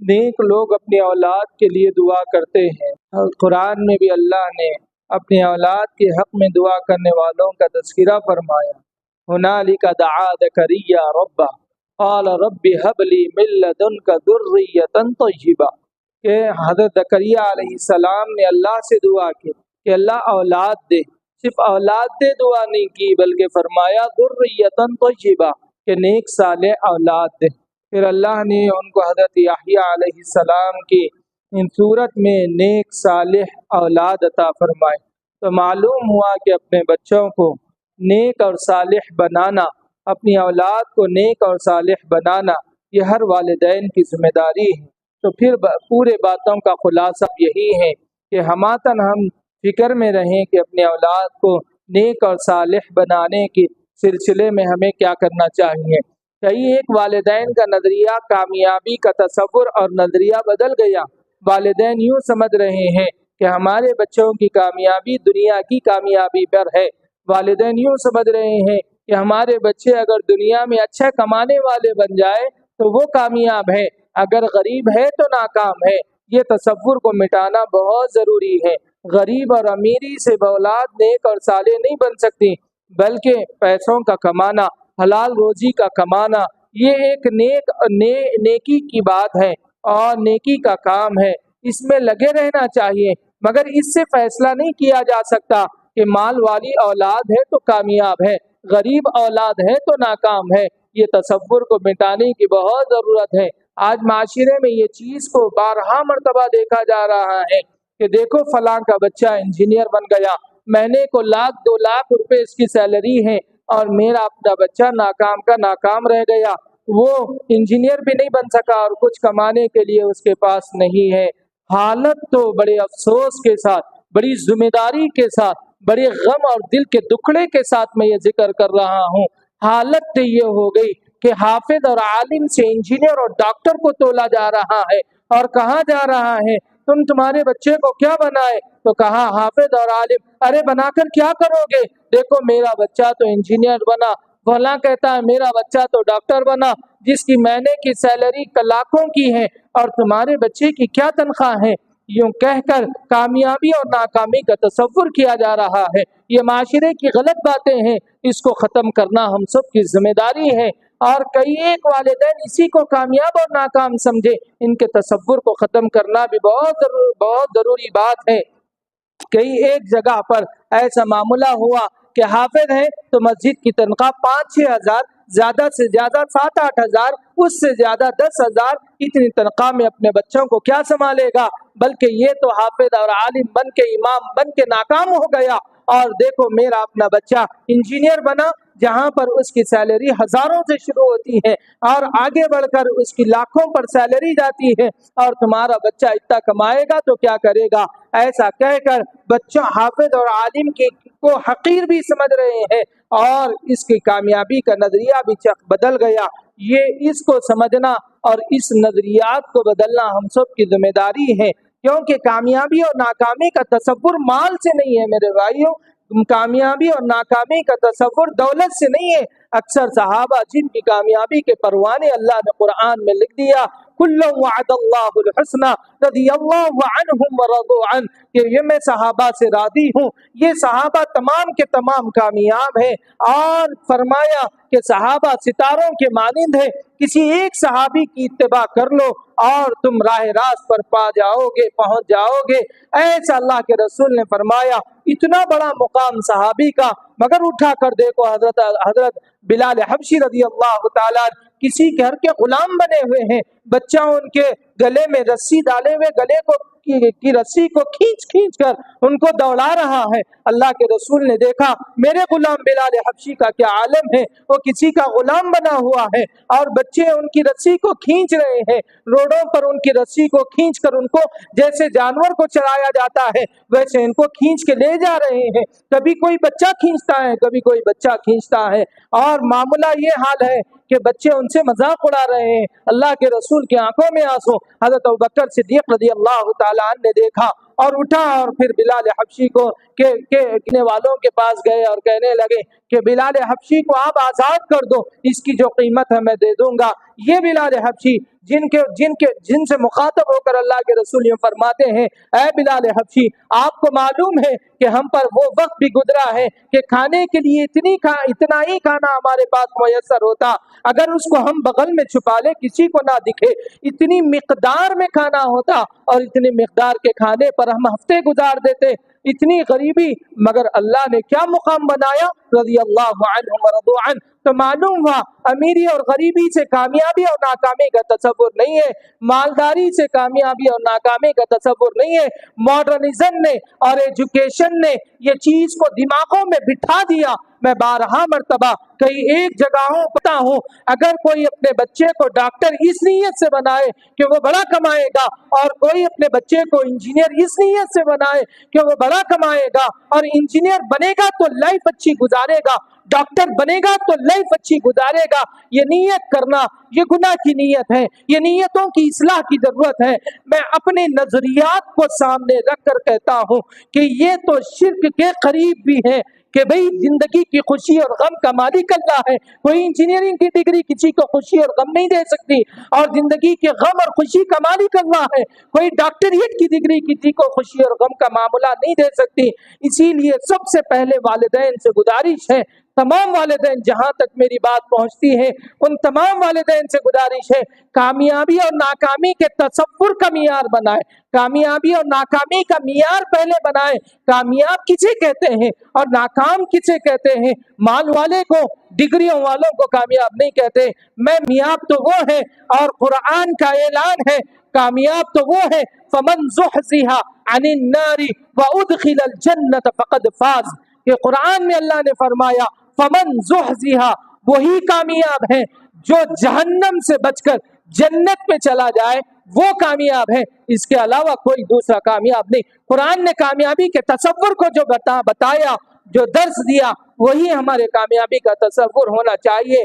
نیک لوگ اپنی اولاد کے لیے دعا کرتے ہیں، اور قرآن میں بھی اللہ نے اپنی اولاد کے حق میں دعا کرنے والوں کا تذکرہ فرمایا۔ ہنالک دعا زکریا ربہ قال رب ہب لی من لدنک ذریۃ طیبہ، کہ حضرت زکریا علیہ السلام نے اللہ سے دعا کی کہ اللہ اولاد دے۔ صرف اولاد دے دعا نہیں کی، بلکہ فرمایا ذریۃ طیبہ، کہ نیک صالح اولاد دے۔ پھر اللہ نے ان کو حضرت یحییٰ علیہ السلام کی ان صورت میں نیک صالح اولاد عطا فرمائے۔ تو معلوم ہوا کہ اپنے بچوں کو نیک اور صالح بنانا، اپنی اولاد کو نیک اور صالح بنانا، یہ ہر والدین کی ذمہ داری ہے۔ تو پھر پورے باتوں کا خلاصہ یہی ہے کہ ہماتن ہم فکر میں رہیں کہ اپنے اولاد کو نیک اور صالح بنانے کے سلسلے میں ہمیں کیا کرنا چاہیے۔ کئی ایک والدین کا نظریہ کامیابی کا تصور اور نظریہ بدل گیا۔ والدین یوں سمجھ رہے ہیں کہ ہمارے بچوں کی کامیابی دنیا کی کامیابی پر ہے۔ والدین یوں سمجھ رہے ہیں کہ ہمارے بچے اگر دنیا میں اچھا کمانے والے بن جائے تو وہ کامیاب ہے، اگر غریب ہے تو ناکام ہے۔ یہ تصور کو مٹانا بہت ضروری ہے۔ غریب اور امیری سے اولاد نیک اور صالح نہیں بن سکتی، بلکہ پیسوں کا کمانا، حلال روزی کا کمانا، یہ ایک نیکی کی بات ہے اور نیکی کا کام ہے، اس میں لگے رہنا چاہیے۔ مگر اس سے فیصلہ نہیں کیا جا سکتا کہ مال والی اولاد ہے تو کامیاب ہے، غریب اولاد ہے تو ناکام ہے۔ یہ تصور کو مٹانے کی بہت ضرورت ہے۔ آج معاشرے میں یہ چیز کو بارہا مرتبہ دیکھا جا رہا ہے کہ دیکھو فلاں کا بچہ انجینئر بن گیا، مہینے کو 1,00,000-2,00,000 روپے اس کی سیلری ہے، اور میرا اپنا بچہ ناکام کا ناکام رہ گیا، وہ انجینئر بھی نہیں بن سکا اور کچھ کمانے کے لیے اس کے پاس نہیں ہے۔ حالت تو بڑے افسوس کے ساتھ، بڑی ذمہ داری کے ساتھ، بڑے غم اور دل کے دکھڑے کے ساتھ میں یہ ذکر کر رہا ہوں، حالت تو یہ ہو گئی کہ حافظ اور عالم سے انجینئر اور ڈاکٹر کو تولا جا رہا ہے، اور کہا جا رہا ہے تمہارے بچے کو کیا بنائے؟ تو کہا حافظ اور عالم۔ ارے بنا کر کیا کرو گے؟ دیکھو میرا بچہ تو انجینئر بنا، فلاں کہتا ہے میرا بچہ تو ڈاکٹر بنا، جس کی مہینے کی سیلری لاکھوں کی ہے، اور تمہارے بچے کی کیا تنخواہ ہے؟ یوں کہہ کر کامیابی اور ناکامی کا تصور کیا جا رہا ہے۔ یہ معاشرے کی غلط باتیں ہیں، اس کو ختم کرنا ہم سب کی ذمہ داری ہے۔ اور کئی ایک والدین اسی کو کامیاب اور ناکام سمجھے، ان کے تصور کو ختم کرنا بھی بہت ضروری بات ہے۔ کئی ایک جگہ پر ایسا معاملہ ہوا کہ حافظ ہے تو مسجد کی تنخواہ 5-6 ہزار، زیادہ سے زیادہ 7-8 ہزار، اس سے زیادہ 10 ہزار، اتنی تنخواہ میں اپنے بچوں کو کیا سنبھالے گا؟ بلکہ یہ تو حافظ اور عالم بن کے، امام بن کے ناکام ہو گیا، اور دیکھو میرا اپنا بچہ انجینئر بنا، جہاں پر اس کی سیلری ہزاروں سے شروع ہوتی ہے اور آگے بڑھ کر اس کی لاکھوں پر سیلری جاتی ہے، اور تمہارا بچہ اتنا کمائے گا تو کیا کرے گا؟ ایسا کہہ کر بچہ حافظ اور عالم کو حقیر بھی سمجھ رہے ہیں، اور اس کی کامیابی کا نظریہ بھی بدل گیا۔ یہ اس کو سمجھنا اور اس نظریات کو بدلنا ہم سب کی ذمہ داری ہے، کیونکہ کامیابی اور ناکامی کا تصور مال سے نہیں ہے میرے بھائیوں، کامیابی اور ناکامی کا تصور دولت سے نہیں ہے۔ اکثر صحابہ جن کی کامیابی کے پروانے اللہ نے قرآن میں لکھ دیا، کُلًّا وعد اللہ الحسنى رضی اللہ عنہم ورضوا عنہ، کہ یہ میں صحابہ سے راضی ہوں۔ یہ صحابہ تمام کے تمام کامیاب ہیں، اور فرمایا کہ صحابہ ستاروں کے مانند ہیں، کسی ایک صحابی کی اتباع کر لو اور تم راہ راست پر پہنچ جاؤ گے۔ ایسا اللہ کے رسول نے فرمایا۔ اتنا بڑا مقام صحابی کا، مگر اٹھا کر دیکھو حضرت بلال حبشی رضی اللہ تعالیٰ کسی گھر کے غلام بنے ہوئے ہیں، بچہ ان کے گلے میں رسی ڈالے ہوئے، گلے کی رسی کو کھینچ کر ان کو دوڑا رہا ہے۔ اللہ کے رسول نے دیکھا میرے غلام بلال حبشی کا کیا عالم ہے، وہ کسی کا غلام بنا ہوا ہے، اور بچے ان کی رسی کو کھینچ رہے ہیں، روڈوں پر ان کی رسی کو کھینچ کر ان کو جیسے جانور کو چرایا جاتا ہے ویسے ان کو کھینچ کے لے جا رہے ہیں۔ کبھی کوئی بچہ کھینچتا ہے، کبھی کوئی بچہ کھینچتا ہے، اور معاملہ یہ حال ہے کہ بچے ان سے مذاق اڑا رہے ہیں۔ اللہ کے رسول کی آنکھوں میں آنسو۔ حضرت ابوبکر صدیق رضی اللہ تعالیٰ عنہ نے دیکھا اور اٹھا اور پھر بلال حبشی کو کہنے والوں کے پاس گئے اور کہنے لگے کہ بلال حبشی کو آپ آزاد کر دو، اس کی جو قیمت ہے میں دے دوں گا۔ یہ بلال حبشی جن سے مخاطب ہو کر اللہ کے رسول یہ فرماتے ہیں، اے بلال حبشی آپ کو معلوم ہے کہ ہم پر وہ وقت بھی گزرا ہے کہ کھانے کے لیے اتنا ہی کھانا ہمارے پاس میسر ہوتا، اگر اس کو ہم بغل میں چھپا لے کسی کو نہ دکھے، اتنی مقدار میں کھانا ہوتا اور اتنی مقدار کے کھانے پر ہم ہفتے گزار دیتے، اتنی غریبی، مگر اللہ نے کیا مقام بنایا، رضی اللہ عنہم ورضوا عنہ۔ تو معلوم ہوا امیری اور غریبی سے کامیابی اور ناکامی کا تصور نہیں ہے، مالداری سے کامیابی اور ناکامی کا تصور نہیں ہے۔ ماڈرنزم نے اور ایجوکیشن نے یہ چیز کو دماغوں میں بٹھا دیا۔ میں بارہا مرتبہ کئی ایک جگہوں پتا ہوں، اگر کوئی اپنے بچے کو ڈاکٹر اس نیت سے بنائے کہ وہ بڑا کمائے گا، اور کوئی اپنے بچے کو انجینئر اس نیت سے بنائے کہ وہ بڑا کمائے گا، اور انجینئر بنے گا تو لائف اچھی گزارے گا، ڈاکٹر بنے گا تو لائف اچھی گزارے گا، یہ نیت کرنا یہ گناہ کی نیت ہے، یہ نیتوں کی اصلاح کی ضرورت ہے۔ میں اپنے نظریات کو سامنے رکھ کر کہتا ہوں کہ یہ تو شرک کے قریب بھی ہے کہ بھئی زندگی کی خوشی اور غم کا مالک اللہ ہے۔ کوئی انجینئرنگ کی ڈگری کسی کو خوشی اور غم نہیں دے سکتی، اور زندگی کے غم اور خوشی کا مالک اللہ ہے۔ کوئی ڈاکٹریٹ کی ڈگری کسی کو خوشی اور غم کا معاملہ نہیں دے سکتی۔ اسی لیے سب سے پہلے والدین سے گزارش ہے، تمام والدین جہاں تک میری بات پہنچتی ہے ان تمام والدین سے گزارش ہے، کامیابی اور ناکامی کے تصور کا معیار بنائے، کامیابی اور ناکامی کا معیار پہلے بنائے۔ کامیاب کسے کہتے ہیں اور ناکام کسے کہتے ہیں؟ مال والے کو، ڈگریوں والوں کو کامیاب نہیں کہتے۔ میاب تو وہ ہے، اور قرآن کا اعلان ہے کامیاب تو وہ ہے فمن زحزح عن النار وادخل الجنة فقد فاز۔ کہ قرآن میں اللہ نے فرمایا فمن زحزح، وہی کامیاب ہے جو جہنم سے بچ کر جنت پہ چلا جائے، وہ کامیاب ہے، اس کے علاوہ کوئی دوسرا کامیاب نہیں۔ قرآن نے کامیابی کے تصور کو جو بتایا، جو درس دیا، وہی ہمارے کامیابی کا تصور ہونا چاہیے۔